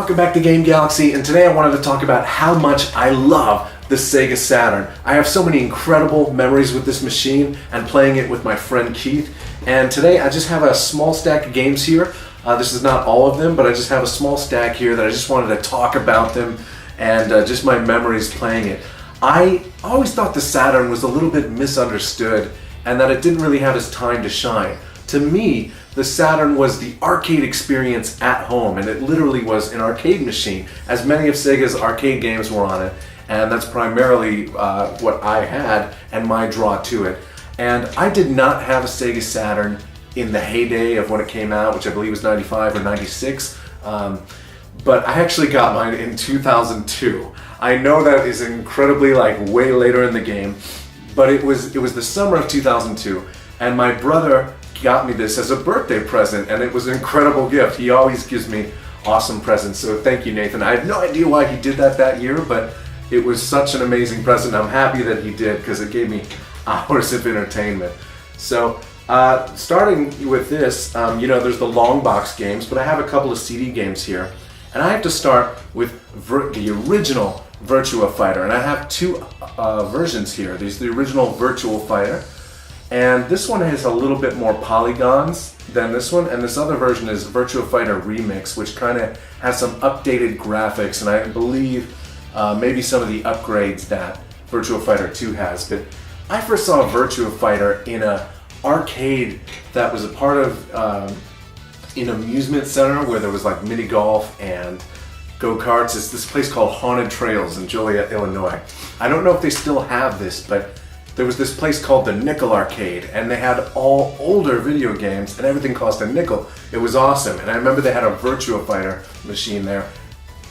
Welcome back to Game Galaxy, and today I wanted to talk about how much I love the Sega Saturn. I have so many incredible memories with this machine and playing it with my friend Keith, and today I just have a small stack of games here. This is not all of them, but I just have a small stack here that I just wanted to talk about them and just my memories playing it. I always thought the Saturn was a little bit misunderstood and that it didn't really have its time to shine. To me, the Saturn was the arcade experience at home, and it literally was an arcade machine, as many of Sega's arcade games were on it, and that's primarily what I had and my draw to it. And I did not have a Sega Saturn in the heyday of when it came out, which I believe was 95 or 96, but I actually got mine in 2002. I know that is incredibly way later in the game, but it was the summer of 2002, and my brother got me this as a birthday present, and it was an incredible gift. He always gives me awesome presents, so thank you, Nathan. I have no idea why he did that year, but it was such an amazing present. I'm happy that he did because it gave me hours of entertainment. So starting with this, there's the long box games, but I have a couple of CD games here, and I have to start with the original Virtua Fighter, and I have two versions here. There's the original Virtua Fighter, and this one has a little bit more polygons than this one, and this other version is Virtua Fighter Remix, which kind of has some updated graphics, and I believe maybe some of the upgrades that Virtua Fighter 2 has. But I first saw Virtua Fighter in an arcade that was a part of an amusement center where there was mini golf and go-karts. It's this place called Haunted Trails in Joliet, Illinois. I don't know if they still have this, but there was this place called the Nickel Arcade, and they had all older video games, and everything cost a nickel. It was awesome, and I remember they had a Virtua Fighter machine there,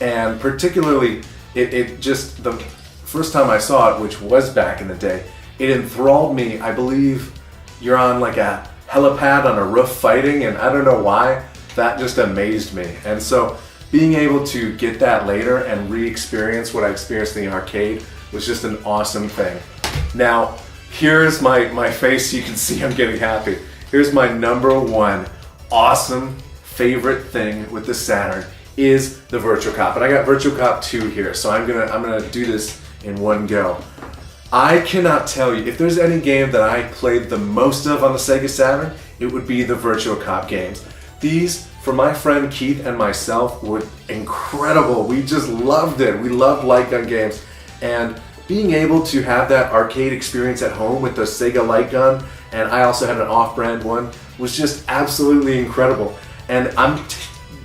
and particularly, it just, the first time I saw it, which was back in the day, it enthralled me. I believe you're on a helipad on a roof fighting, and I don't know why, that just amazed me. And so being able to get that later and re-experience what I experienced in the arcade was just an awesome thing. Now, here's my face, you can see I'm getting happy. Here's my number one awesome favorite thing with the Saturn is the Virtua Cop. And I got Virtua Cop 2 here, so I'm gonna do this in one go. I cannot tell you, if there's any game that I played the most of on the Sega Saturn, it would be the Virtua Cop games. These, for my friend Keith and myself, were incredible. We just loved it. We loved light gun games. And being able to have that arcade experience at home with the Sega light gun, and I also had an off-brand one, was just absolutely incredible. And I'm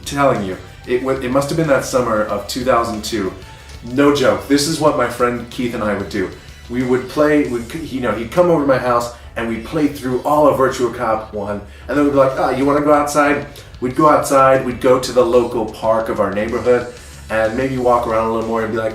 telling you, it must have been that summer of 2002. No joke, this is what my friend Keith and I would do. We would play, he'd come over to my house and we'd play through all of Virtua Cop 1, and then we'd be like, oh, you want to go outside? We'd go outside, we'd go to the local park of our neighborhood, and maybe walk around a little more and be like,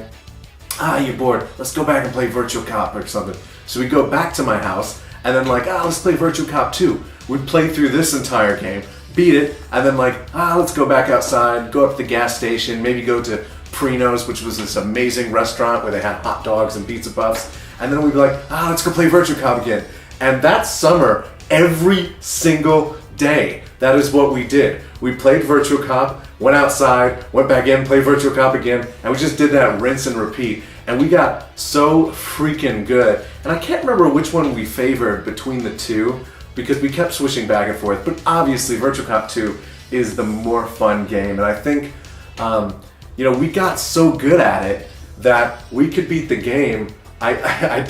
you're bored, let's go back and play Virtua Cop or something. So we'd go back to my house, and then let's play Virtua Cop 2. We'd play through this entire game, beat it, and then let's go back outside, go up to the gas station, maybe go to Prino's, which was this amazing restaurant where they had hot dogs and pizza puffs, and then we'd be like, let's go play Virtua Cop again. And that summer, every single day, that is what we did. We played Virtua Cop, went outside, went back in, played Virtua Cop again, and we just did that rinse and repeat. And we got so freaking good. And I can't remember which one we favored between the two, because we kept switching back and forth. But obviously, Virtua Cop 2 is the more fun game. And I think, we got so good at it that we could beat the game. I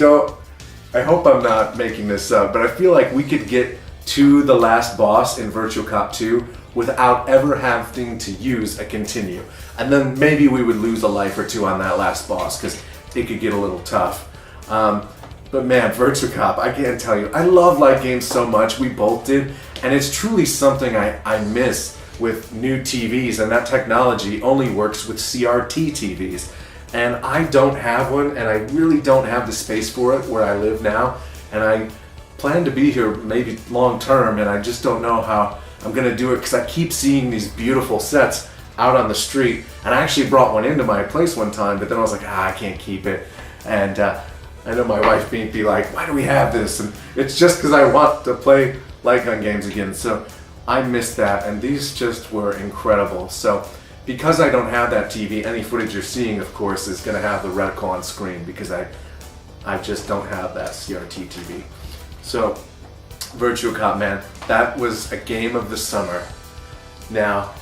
hope I'm not making this up, but I feel like we could get to the last boss in Virtua Cop 2 without ever having to use a continue. And then maybe we would lose a life or two on that last boss because it could get a little tough. But man, Virtua Cop, I can't tell you. I love light games so much, we both did, and it's truly something I miss with new TVs, and that technology only works with CRT TVs. And I don't have one, and I really don't have the space for it where I live now, and I plan to be here maybe long term, and I just don't know how I'm gonna do it because I keep seeing these beautiful sets out on the street, and I actually brought one into my place one time, but then I was like, I can't keep it. And I know my wife be like, why do we have this? And it's just because I want to play light gun games again. So I missed that, and these just were incredible. So because I don't have that TV, any footage you're seeing, of course, is going to have the reticle on screen because I just don't have that CRT TV. So, Virtua Cop, man, that was a game of the summer. Now,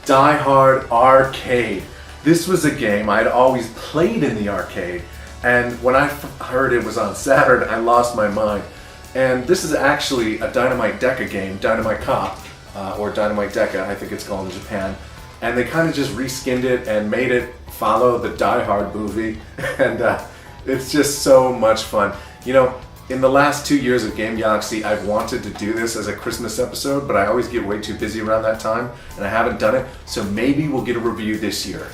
Die Hard Arcade. This was a game I'd always played in the arcade, and when I heard it was on Saturn, I lost my mind. And this is actually a Dynamite Deca game, Dynamite Cop, or Dynamite Deca, I think it's called in Japan. And they kind of just reskinned it and made it follow the Die Hard movie, and it's just so much fun. You know, in the last 2 years of Game Galaxy, I've wanted to do this as a Christmas episode, but I always get way too busy around that time, and I haven't done it, so maybe we'll get a review this year.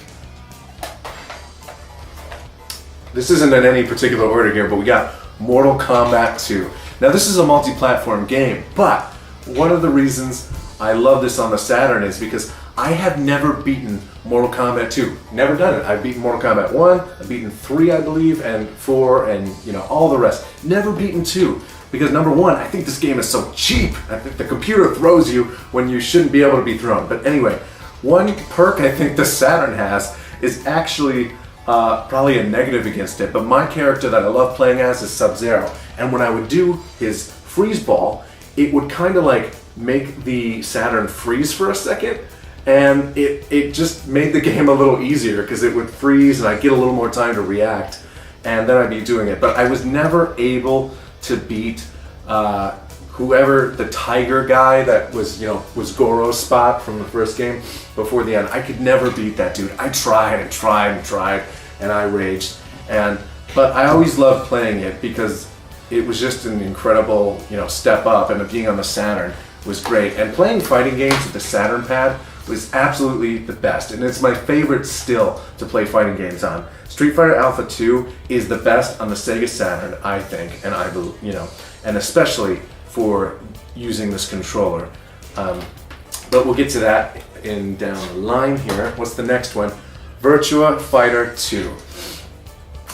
This isn't in any particular order here, but we got Mortal Kombat 2. Now this is a multi-platform game, but one of the reasons I love this on the Saturn is because I have never beaten Mortal Kombat 2. Never done it. I've beaten Mortal Kombat 1, I've beaten 3, I believe, and 4, and all the rest. Never beaten 2. Because number one, I think this game is so cheap. I think the computer throws you when you shouldn't be able to be thrown. But anyway, one perk I think the Saturn has is actually probably a negative against it. But my character that I love playing as is Sub-Zero. And when I would do his freeze ball, it would kind of like make the Saturn freeze for a second. And it just made the game a little easier because it would freeze and I'd get a little more time to react, and then I'd be doing it. But I was never able to beat whoever the tiger guy that was Goro's spot from the first game before the end. I could never beat that dude. I tried and tried and tried, and I raged. But I always loved playing it because it was just an incredible step up, and being on the Saturn was great. And playing fighting games with the Saturn pad was absolutely the best, and it's my favorite still to play fighting games on. Street Fighter Alpha 2 is the best on the Sega Saturn, I think, and and especially for using this controller. But we'll get to that down the line here. What's the next one? Virtua Fighter 2.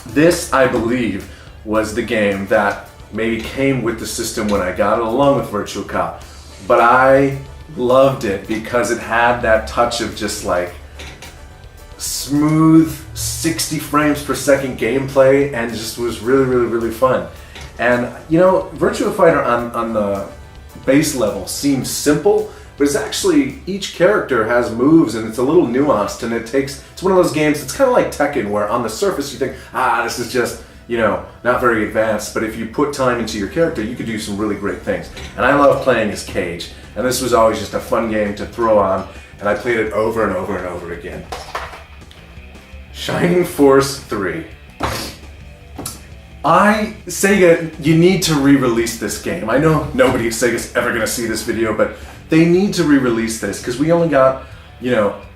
This, I believe, was the game that maybe came with the system when I got it, along with Virtua Cop. But I loved it because it had that touch of just like smooth 60 frames per second gameplay, and just was really, really, really fun. And Virtua Fighter on the base level seems simple, but it's actually, each character has moves and it's a little nuanced, and it's one of those games, it's kind of like Tekken, where on the surface you think, this is just not very advanced, but if you put time into your character, you could do some really great things. And I love playing as Cage, and this was always just a fun game to throw on, and I played it over and over and over again. Shining Force 3. Sega, you need to re-release this game. I know nobody at Sega's ever going to see this video, but they need to re-release this, because we only got,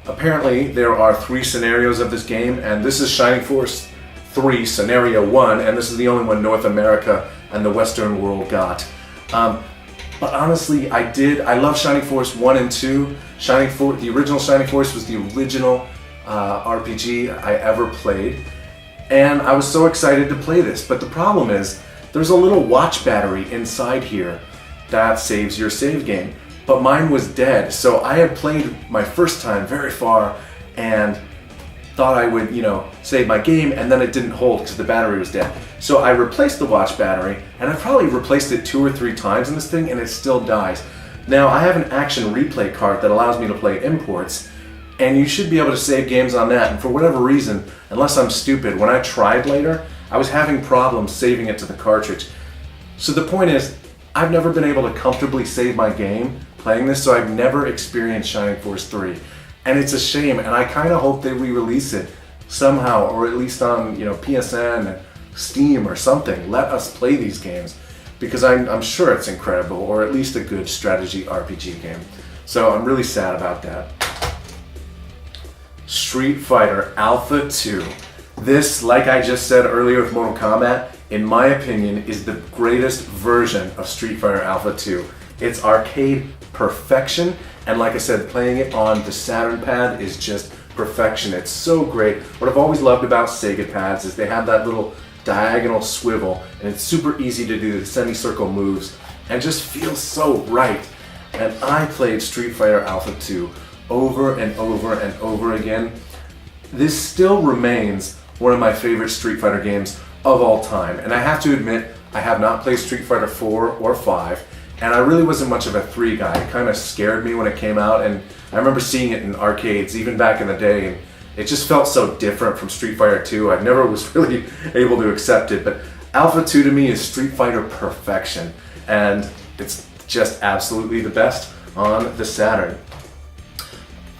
apparently there are 3 scenarios of this game, and this is Shining Force 3 Scenario 1, and this is the only one North America and the Western world got. But honestly, I love Shining Force 1 and 2. The original Shining Force was the original RPG I ever played, and I was so excited to play this. But the problem is, there's a little watch battery inside here that saves your save game, but mine was dead. So I had played my first time very far and thought I would, save my game, and then it didn't hold because the battery was dead. So I replaced the watch battery, and I probably replaced it 2 or 3 times in this thing, and it still dies. Now, I have an action replay card that allows me to play imports, and you should be able to save games on that, and for whatever reason, unless I'm stupid, when I tried later, I was having problems saving it to the cartridge. So the point is, I've never been able to comfortably save my game playing this, so I've never experienced Shining Force 3. And it's a shame, and I kind of hope they re-release it somehow, or at least on PSN and Steam or something. Let us play these games, because I'm sure it's incredible, or at least a good strategy RPG game. So I'm really sad about that. Street Fighter Alpha 2. This, like I just said earlier with Mortal Kombat, in my opinion, is the greatest version of Street Fighter Alpha 2. It's arcade perfection, and like I said, playing it on the Saturn pad is just perfection. It's so great. What I've always loved about Sega pads is they have that little diagonal swivel, and it's super easy to do the semicircle moves, and just feels so right. And I played Street Fighter Alpha 2 over and over and over again, this still remains one of my favorite Street Fighter games of all time. And I have to admit, I have not played Street Fighter 4 or 5, and I really wasn't much of a 3 guy. It kind of scared me when it came out, and I remember seeing it in arcades even back in the day, and it just felt so different from Street Fighter 2. I never was really able to accept it, but Alpha 2 to me is Street Fighter perfection, and it's just absolutely the best on the Saturn.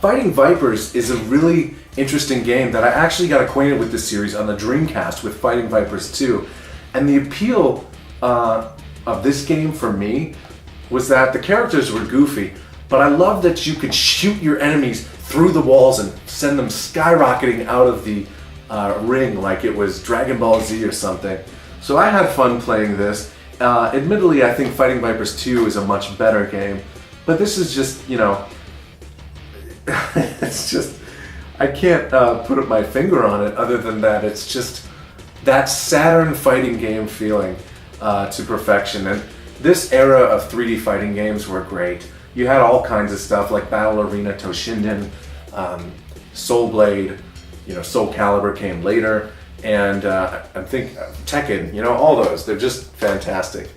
Fighting Vipers is a really interesting game that I actually got acquainted with this series on the Dreamcast with Fighting Vipers 2. And the appeal of this game for me was that the characters were goofy, but I love that you could shoot your enemies through the walls and send them skyrocketing out of the ring like it was Dragon Ball Z or something. So I had fun playing this. Admittedly, I think Fighting Vipers 2 is a much better game, but this is just, you know, it's just, I can't put up my finger on it other than that it's just that Saturn fighting game feeling to perfection. And this era of 3D fighting games were great. You had all kinds of stuff like Battle Arena, Toshinden, Soul Blade, you know, Soul Calibur came later, and I think Tekken, you know, all those, they're just fantastic.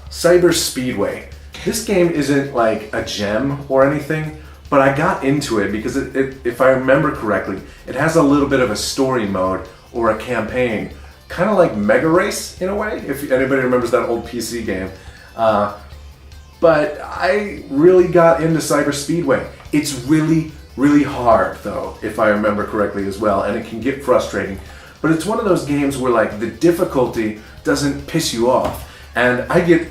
Cyber Speedway. This game isn't like a gem or anything, but I got into it because if I remember correctly, it has a little bit of a story mode or a campaign, kind of like Mega Race in a way, if anybody remembers that old PC game. But I really got into Cyber Speedway. It's really, really hard though, if I remember correctly as well, and it can get frustrating. But it's one of those games where like the difficulty doesn't piss you off. And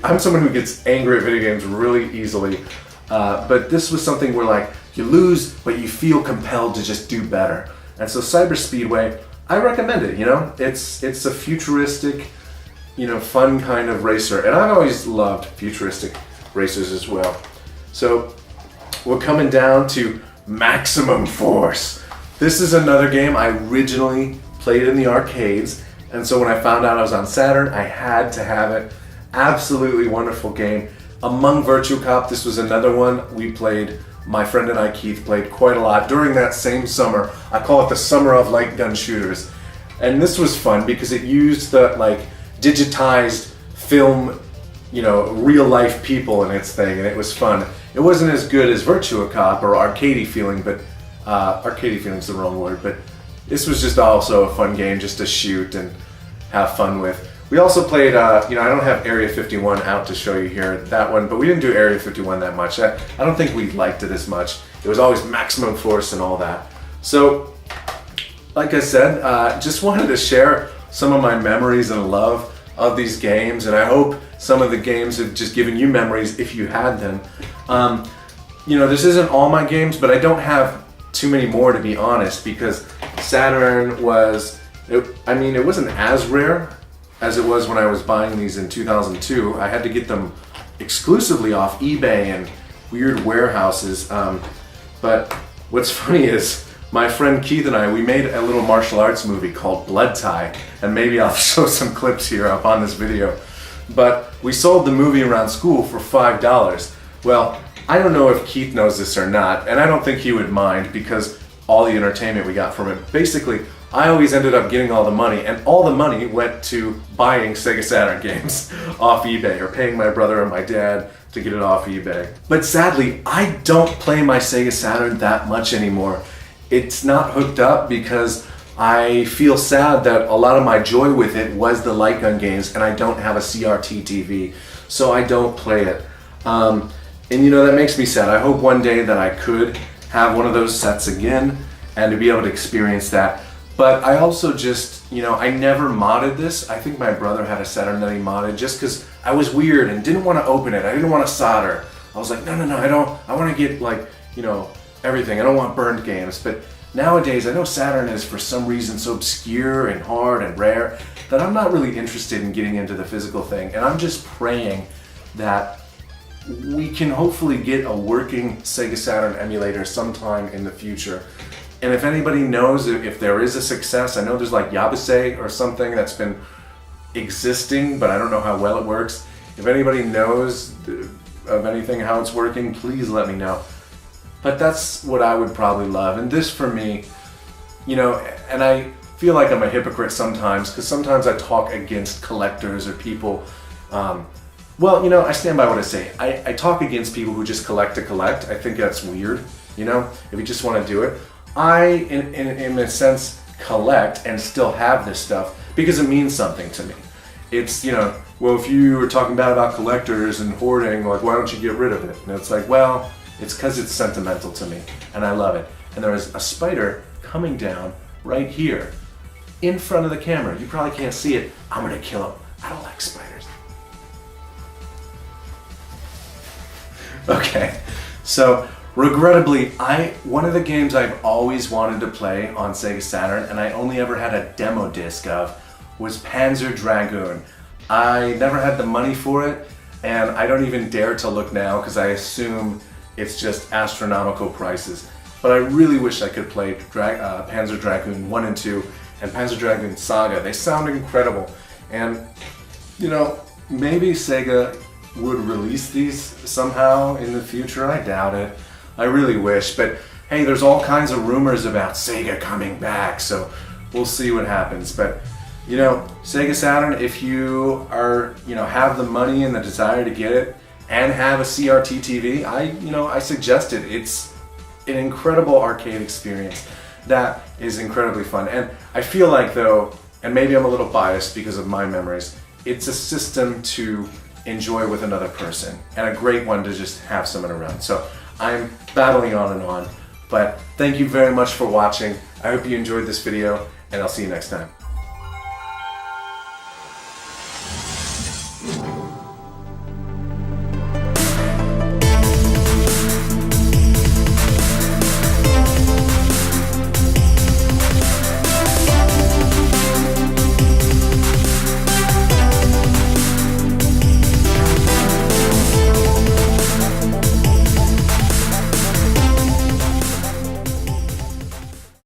I'm someone who gets angry at video games really easily. But this was something where like you lose, but you feel compelled to just do better. And so Cyber Speedway, I recommend it. You know, it's a futuristic, you know, fun kind of racer, and I've always loved futuristic racers as well. So we're coming down to Maximum Force. This is another game I originally played in the arcades, and so when I found out I was on Saturn, I had to have it. Absolutely wonderful game. Among Virtua Cop, this was another one we played. My friend and I, Keith, played quite a lot during that same summer. I call it the summer of light gun shooters. And this was fun because it used the like digitized film, you know, real life people in its thing, and it was fun. It wasn't as good as Virtua Cop or arcadey feeling, but arcadey feeling's the wrong word, but this was just also a fun game just to shoot and have fun with. We also played, you know, I don't have Area 51 out to show you here, that one, but we didn't do Area 51 that much. I don't think we liked it as much. It was always Maximum Force and all that. So, like I said, just wanted to share some of my memories and love of these games, and I hope some of the games have just given you memories if you had them. You know, this isn't all my games, but I don't have too many more, to be honest, because Saturn was, I mean, it wasn't as rare as it was when I was buying these in 2002. I had to get them exclusively off eBay and weird warehouses. But what's funny is my friend Keith and I, we made a little martial arts movie called Blood Tie, and maybe I'll show some clips here up on this video. But we sold the movie around school for $5. Well, I don't know if Keith knows this or not, and I don't think he would mind because all the entertainment we got from it. Basically, I always ended up getting all the money, and all the money went to buying Sega Saturn games off eBay or paying my brother and my dad to get it off eBay. But sadly, I don't play my Sega Saturn that much anymore. It's not hooked up because I feel sad that a lot of my joy with it was the light gun games, and I don't have a CRT TV, so I don't play it. And you know, that makes me sad. I hope one day that I could have one of those sets again and to be able to experience that. But I also just, you know, I never modded this. I think my brother had a Saturn that he modded just because I was weird and didn't want to open it. I didn't want to solder. I was like, no, I want to get like, you know, everything. I don't want burned games. But nowadays, I know Saturn is for some reason so obscure and hard and rare that I'm not really interested in getting into the physical thing. And I'm just praying that we can hopefully get a working Sega Saturn emulator sometime in the future. And if anybody knows if there is a success, I know there's like Yabase or something that's been existing, but I don't know how well it works. If anybody knows of anything, how it's working, please let me know. But that's what I would probably love. And this for me, you know, and I feel like I'm a hypocrite sometimes, because sometimes I talk against collectors or people. Well, you know, I stand by what I say. I talk against people who just collect to collect. I think that's weird, you know, if you just want to do it. I, in a sense, collect and still have this stuff because it means something to me. It's, you know, well, if you were talking bad about collectors and hoarding, like, why don't you get rid of it? And it's like, well, it's because it's sentimental to me, and I love it. And there is a spider coming down right here in front of the camera. You probably can't see it. I'm gonna kill him. I don't like spiders. Okay, so regrettably, one of the games I've always wanted to play on Sega Saturn, and I only ever had a demo disc of, was Panzer Dragoon. I never had the money for it, and I don't even dare to look now because I assume it's just astronomical prices. But I really wish I could play Panzer Dragoon 1 and 2 and Panzer Dragoon Saga. They sound incredible. And, you know, maybe Sega would release these somehow in the future. I doubt it. I really wish. But hey, there's all kinds of rumors about Sega coming back, so we'll see what happens. But, you know, Sega Saturn, if you are, you know, have the money and the desire to get it and have a CRT TV, I suggest it. It's an incredible arcade experience that is incredibly fun. And I feel like, though, and maybe I'm a little biased because of my memories, it's a system to enjoy with another person and a great one to just have someone around. So I'm battling on and on, but thank you very much for watching. I hope you enjoyed this video, and I'll see you next time.